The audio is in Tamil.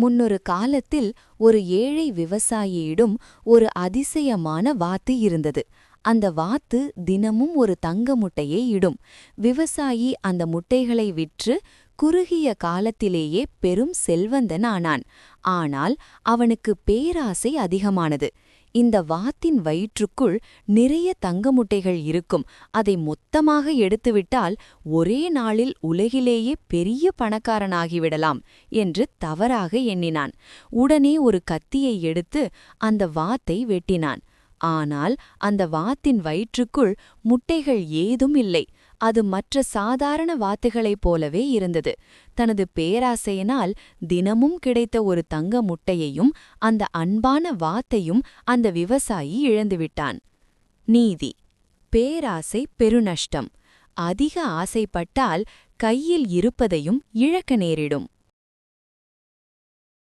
முன்னொரு காலத்தில் ஒரு ஏழை விவசாயியிடம் ஒரு அதிசயமான வாத்து இருந்தது. அந்த வாத்து தினமும் ஒரு தங்க முட்டையை இடும். விவசாயி அந்த முட்டைகளை விற்று குறுகிய காலத்திலேயே பெரும் செல்வந்தன் ஆனான். ஆனால் அவனுக்கு பேராசை அதிகமானது. இந்த வாத்தின் வயிற்றுக்குள் நிறைய தங்க முட்டைகள் இருக்கும், அதை மொத்தமாக எடுத்துவிட்டால் ஒரே நாளில் உலகிலேயே பெரிய பணக்காரனாகிவிடலாம் என்று தவறாக எண்ணினான். உடனே ஒரு கத்தியை எடுத்து அந்த வாத்தை வெட்டினான். ஆனால் அந்த வாத்தின் வயிற்றுக்குள் முட்டைகள் ஏதும் இல்லை. அது மற்ற சாதாரண வாத்துகளைப் போலவே இருந்தது. தனது பேராசையினால் தினமும் கிடைத்த ஒரு தங்க முட்டையையும் அந்த அன்பான வாத்தையும் அந்த விவசாயி இழந்துவிட்டான். நீதி: பேராசை பெருநஷ்டம். அதிக ஆசைப்பட்டால் கையில் இருப்பதையும் இழக்க நேரிடும்.